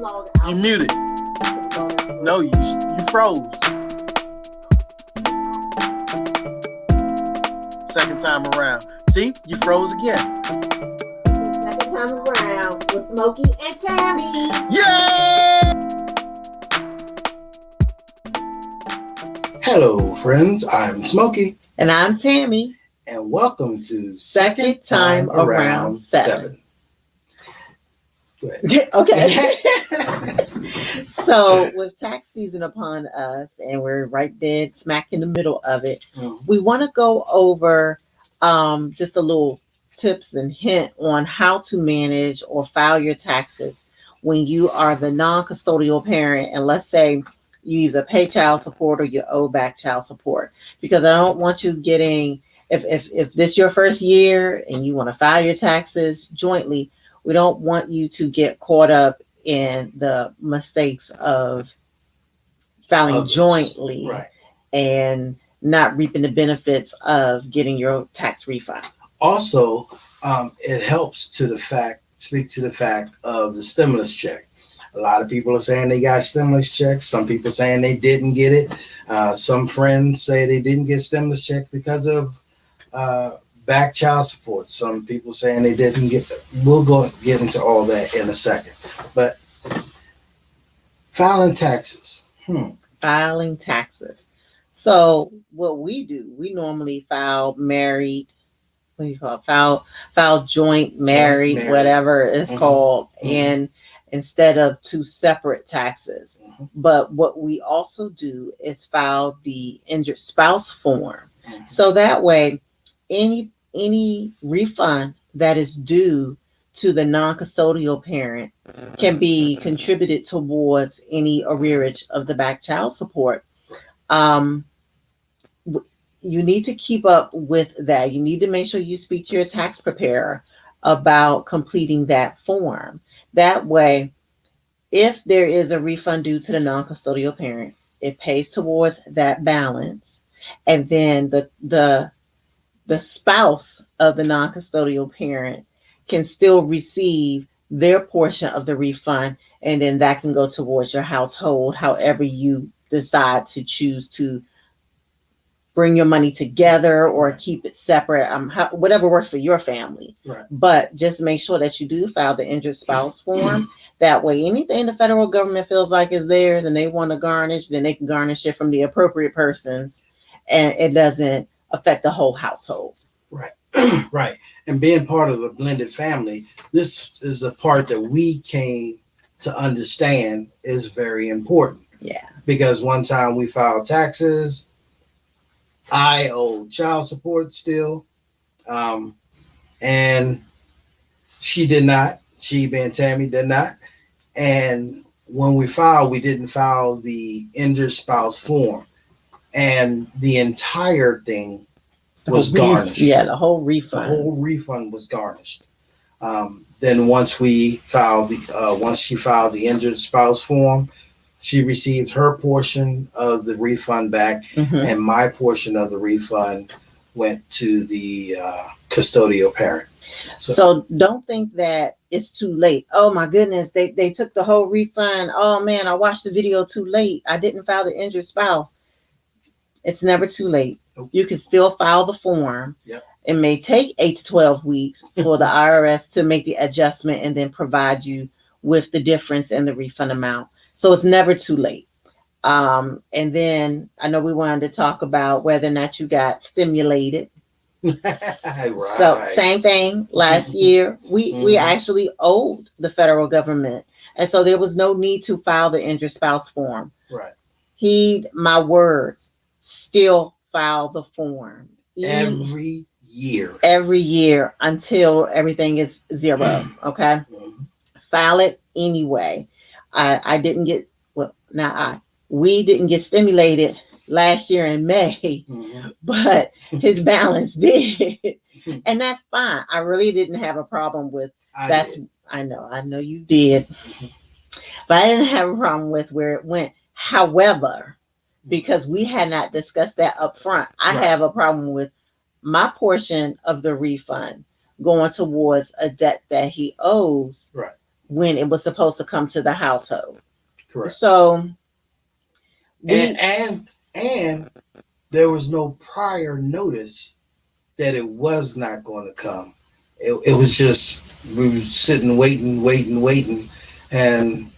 You muted. No, you froze. Second time around. See, you froze again. Second time around with Smokey and Tammy. Yeah! Hello, friends. I'm Smokey. And I'm Tammy. And welcome to Second Time Around 7. Okay. So, with tax season upon us, and we're right dead smack in the middle of it, we want to go over just a little tips and hint on how to manage or file your taxes when you are the non-custodial parent, and let's say you either pay child support or you owe back child support. Because I don't want you getting, if this is your first year and you want to file your taxes jointly, we don't want you to get caught up in the mistakes of filing jointly, right, and not reaping the benefits of getting your tax refund. Also, it helps speak to the fact of the stimulus check. A lot of people are saying they got stimulus checks. Some people saying they didn't get it. Some friends say they didn't get stimulus check because of back child support. Some people saying they didn't get it. We'll get into all that in a second. But filing taxes. Filing taxes. So what we do, we normally file married. What do you call it? File joint, married, whatever it's called, and instead of two separate taxes. But what we also do is file the injured spouse form. So that way, any refund that is due to the non-custodial parent can be contributed towards any arrearage of the back child support. You need to keep up with that. You need to make sure you speak to your tax preparer about completing that form. That way, if there is a refund due to the non-custodial parent, it pays towards that balance. And then the spouse of the non-custodial parent can still receive their portion of the refund, and then that can go towards your household, however you decide to choose to bring your money together or keep it separate, whatever works for your family. Right. But just make sure that you do file the injured spouse form. That way, anything the federal government feels like is theirs and they want to garnish, then they can garnish it from the appropriate persons, and it doesn't affect the whole household. Right. Right. And being part of a blended family, this is the part that we came to understand is very important. Yeah. Because one time we filed taxes, I owe child support still, and she did not. She, being Tammy, did not. And when we filed, we didn't file the injured spouse form, and the entire thing was garnished. Yeah, the whole refund. The whole refund was garnished. Then once she filed the injured spouse form, she received her portion of the refund back, and my portion of the refund went to the custodial parent. So don't think that it's too late. Oh my goodness, they took the whole refund. Oh man, I watched the video too late. I didn't file the injured spouse. It's never too late. You can still file the form. Yep. It may take 8 to 12 weeks for the IRS to make the adjustment and then provide you with the difference in the refund amount. So it's never too late. And then I know we wanted to talk about whether or not you got stimulated. Right. So same thing. Last year, we actually owed the federal government. And so there was no need to file the injured spouse form. Right. Heed my words. Still file the form. Every year. Every year until everything is zero. Okay. File it anyway. I didn't get, we didn't get stimulated last year in May, but his balance did. And that's fine. I really didn't have a problem with that. I know you did, but I didn't have a problem with where it went. However, because we had not discussed that up front, I have a problem with my portion of the refund going towards a debt that he owes. Right. when it was supposed to come to the household. Correct. So we And there was no prior notice that it was not going to come. It was just we were sitting waiting, and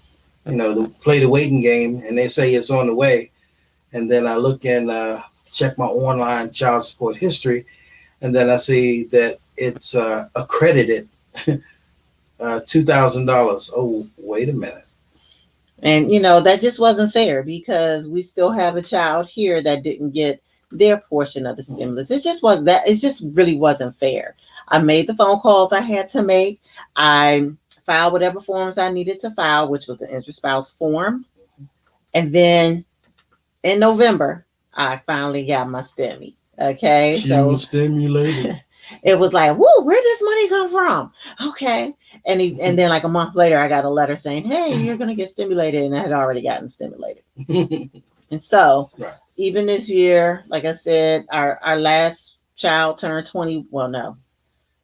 they play the waiting game, and they say it's on the way, and then I look and check my online child support history, and then I see that it's accredited $2,000. Oh, wait a minute. And that just wasn't fair, because we still have a child here that didn't get their portion of the stimulus. It just really wasn't fair. I made the phone calls I had to make. I filed whatever forms I needed to file, which was the inter-spouse form. And then in November, I finally got my stimmy. Okay. She was stimulated. It was like, whoa, where does money come from? Okay. And then like a month later, I got a letter saying, hey, you're going to get stimulated. And I had already gotten stimulated. And so right. Even this year, like I said, our last child turned 20. Well, no,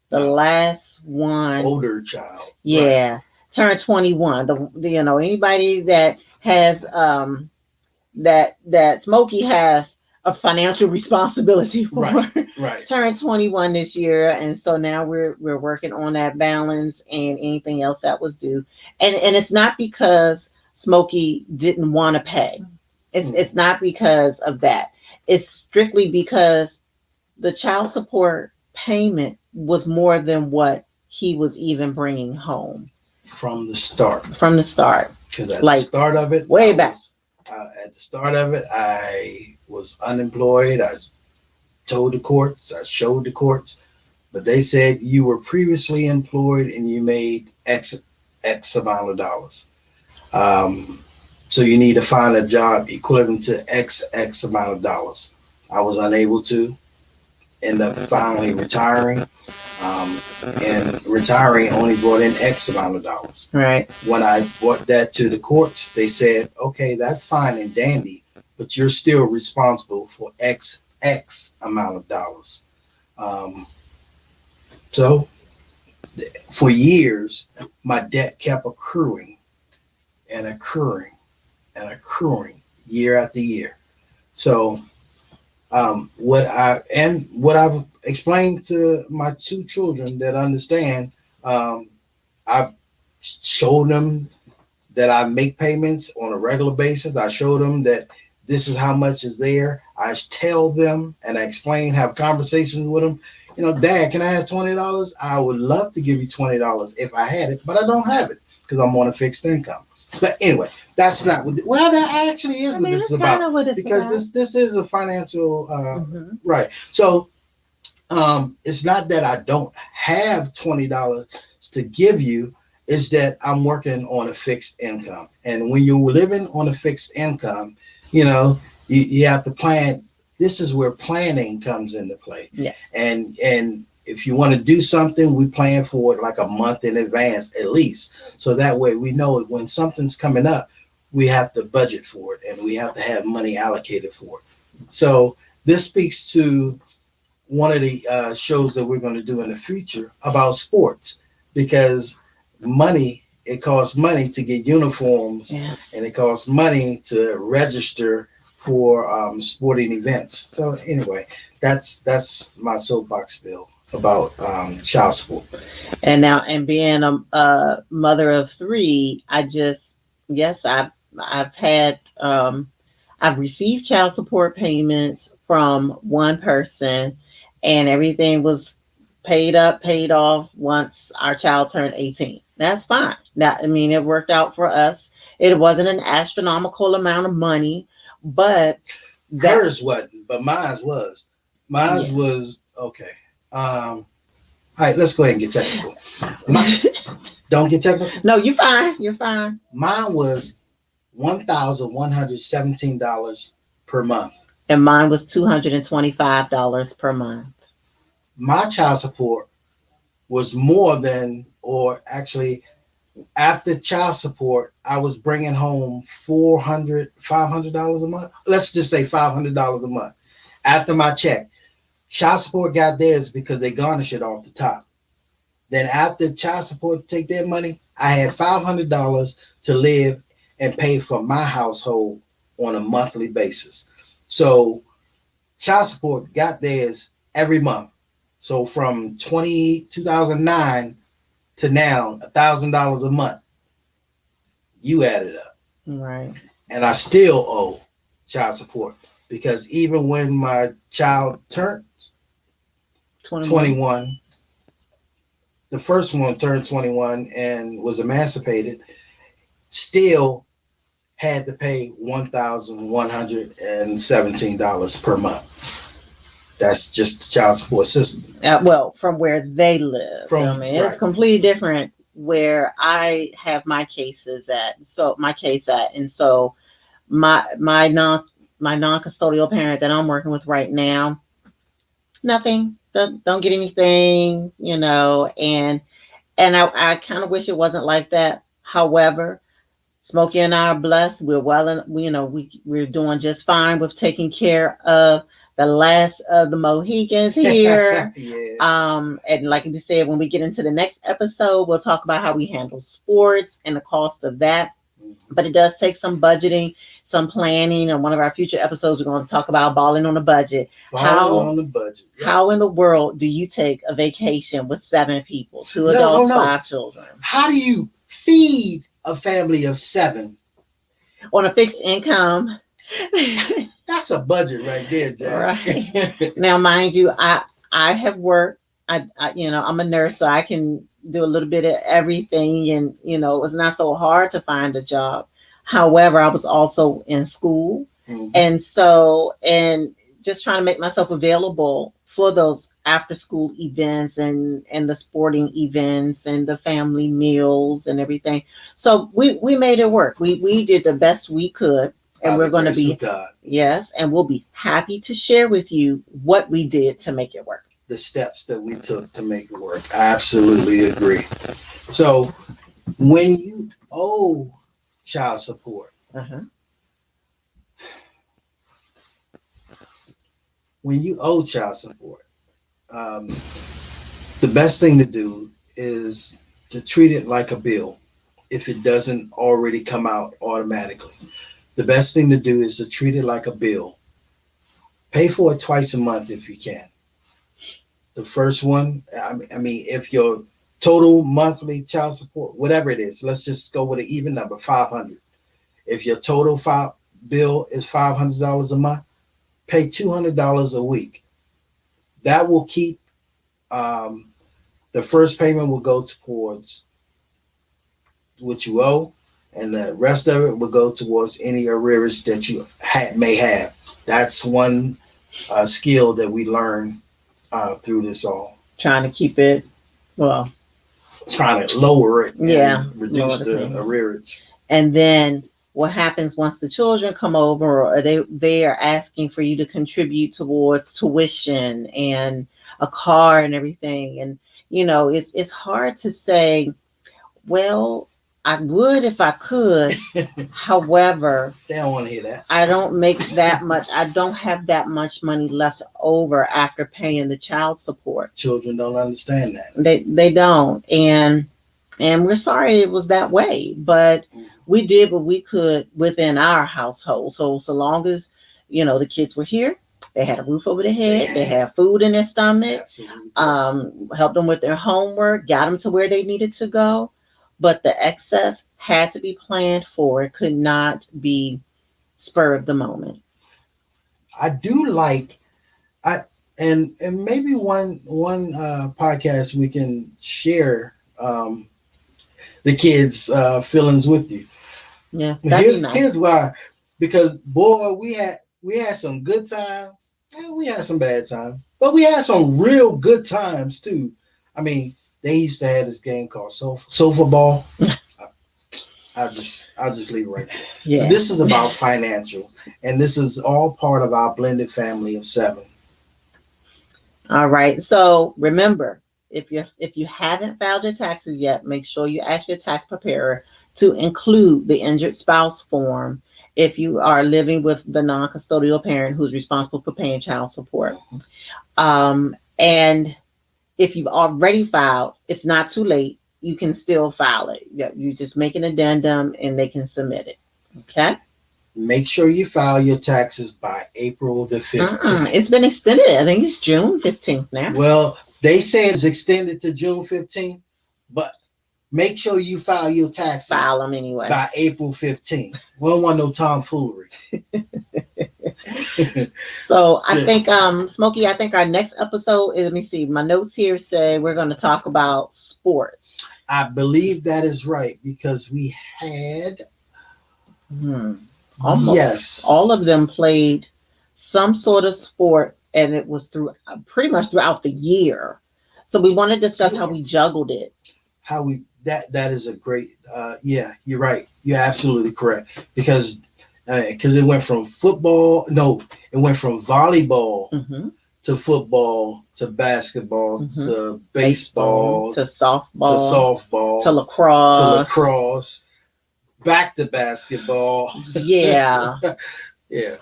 the last one. Older child. Yeah. Right. Turned 21. Anybody that has, that Smokey has a financial responsibility for, right. Turned 21 this year, and so now we're working on that balance and anything else that was due. And it's not because Smokey didn't want to pay. It's not because of that. It's strictly because the child support payment was more than what he was even bringing home from the start. Because at the start of it, way back. At the start of it, I was unemployed. I told the courts, I showed the courts, but they said you were previously employed and you made X amount of dollars. So you need to find a job equivalent to X amount of dollars. I was unable to end up finally retiring. And retiring only brought in X amount of dollars. Right. When I brought that to the courts, they said, okay, that's fine and dandy, but you're still responsible for X amount of dollars. So for years, my debt kept accruing year after year. So what I've explained to my two children that understand, I've showed them that I make payments on a regular basis. I show them that this is how much is there. I tell them and I explain, have conversations with them. Dad, can I have $20? I would love to give you $20 if I had it, but I don't have it because I'm on a fixed income. But anyway, that's not what. Well, that actually is what this is about, because this is a financial right. So it's not that I don't have $20 to give you. It's that I'm working on a fixed income, and when you're living on a fixed income, you have to plan. This is where planning comes into play. Yes. And if you want to do something, we plan for it like a month in advance at least. So that way we know when something's coming up, we have to budget for it and we have to have money allocated for it. So this speaks to one of the shows that we're going to do in the future about sports, because it costs money to get uniforms. Yes. And it costs money to register for sporting events. So anyway, that's my soapbox bill about child support. And being a mother of three, I've received child support payments from one person, and everything was paid off once our child turned 18. That's fine. It worked out for us. It wasn't an astronomical amount of money, but hers wasn't, but mine was. Mine was okay. All right, let's go ahead and get technical. Don't get technical. No, you're fine. You're fine. Mine was $1,117 per month, and mine was $225 per month. My child support was more than, or actually, after child support, I was bringing home $500 a month. Let's just say $500 a month after my check. Child support got theirs because they garnish it off the top. Then after child support take their money, I had $500 to live and pay for my household on a monthly basis. So child support got theirs every month. So from 2009 to now, $1,000 a month. You add it up. Right. And I still owe child support because even when my child turned 21, the first one turned 21 and was emancipated, still had to pay $1,117 per month. That's just the child support system. Well, from where they live. From, I mean, it's right. completely different where I have my cases at. So my case at, and so my non-custodial parent that I'm working with right now, nothing. Don't get anything, and I kind of wish it wasn't like that. However, Smokey and I are blessed. We're we're doing just fine with taking care of the last of the Mohicans here. Yeah. And like you said, when we get into the next episode, we'll talk about how we handle sports and the cost of that. But it does take some budgeting, some planning. On one of our future episodes, we're going to talk about balling on a budget. On the budget. Yeah. How in the world do you take a vacation with 7 people, 2 adults, 5 children? How do you feed a family of 7 on a fixed income? That's a budget right there, Jack. Right. Now, mind you, I have worked. I'm a nurse, so I can do a little bit of everything, and it was not so hard to find a job. However, I was also in school, and just trying to make myself available for those after school events and the sporting events and the family meals and everything. So we made it work. We did the best we could. And we're going to be, yes, and we'll be happy to share with you what we did to make it work. The steps that we took to make it work. I absolutely agree. So when you owe child support, when you owe child support, the best thing to do is to treat it like a bill if it doesn't already come out automatically. The best thing to do is to treat it like a bill. Pay for it twice a month if you can. The first one, I mean, if your total monthly child support, whatever it is, let's just go with an even number, $500. If your total bill is $500 a month, pay $200 a week. That will keep, the first payment will go towards what you owe, and the rest of it will go towards any arrears that you may have. That's one skill that we learned through this all. Trying to keep it, trying to lower it, and reduce the arrearage. And then what happens once the children come over, or they are asking for you to contribute towards tuition and a car and everything. And it's hard to say, well, I would if I could. However, they don't want to hear that. I don't make that much. I don't have that much money left over after paying the child support. Children don't understand that. They don't. And we're sorry it was that way, but we did what we could within our household. So long as, the kids were here, they had a roof over their head, they had food in their stomach, helped them with their homework, got them to where they needed to go. But the excess had to be planned for. It could not be spur of the moment. I do like, and maybe one podcast we can share the kids' feelings with you. Yeah, that'd be nice. Here's why, because boy, we had some good times and we had some bad times, but we had some real good times too. I mean, they used to have this game called sofa ball. I'll just leave it right there. Yeah. This is about financial, and this is all part of our blended family of 7. All right. So remember, if you haven't filed your taxes yet, make sure you ask your tax preparer to include the injured spouse form if you are living with the non-custodial parent who's responsible for paying child support. And if you've already filed, it's not too late. You can still file it. You just make an addendum and they can submit it. Okay. Make sure you file your taxes by April the 15th. It's been extended. I think it's June 15th now. Well, they say it's extended to June 15th, but make sure you file your taxes File them anyway. by April 15th. We don't want no tomfoolery. So I think, Smokey, I think our next episode is, let me see, my notes here say we're going to talk about sports. I believe that is right because we had Almost yes, all of them played some sort of sport, and it was through pretty much throughout the year. So we want to discuss how we juggled it. How we that is a great yeah, you're right. You're absolutely correct because it went from football, no, it went from volleyball to football to basketball to baseball to softball to lacrosse back to basketball. Yeah. yeah.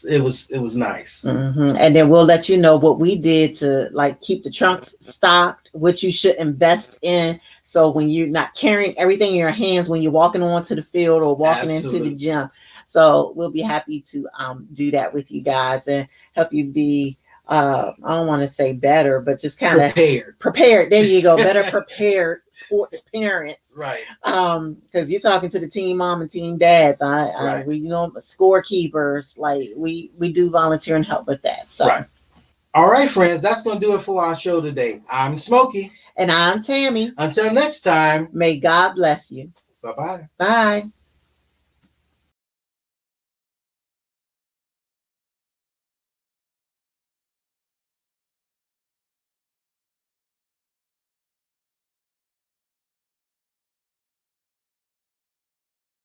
It was nice. And then we'll let you know what we did to like keep the trunks stocked, what you should invest in. So when you're not carrying everything in your hands when you're walking onto the field or walking into the gym. So we'll be happy to do that with you guys and help you be I don't want to say better, but just kind of prepared. There you go. Better prepared sports parents. Right. Because you're talking to the teen mom and teen dads. Right. We scorekeepers. Like we do volunteer and help with that. So right. All right, friends, that's gonna do it for our show today. I'm Smokey. And I'm Tammy. Until next time. May God bless you. Bye-bye. Bye.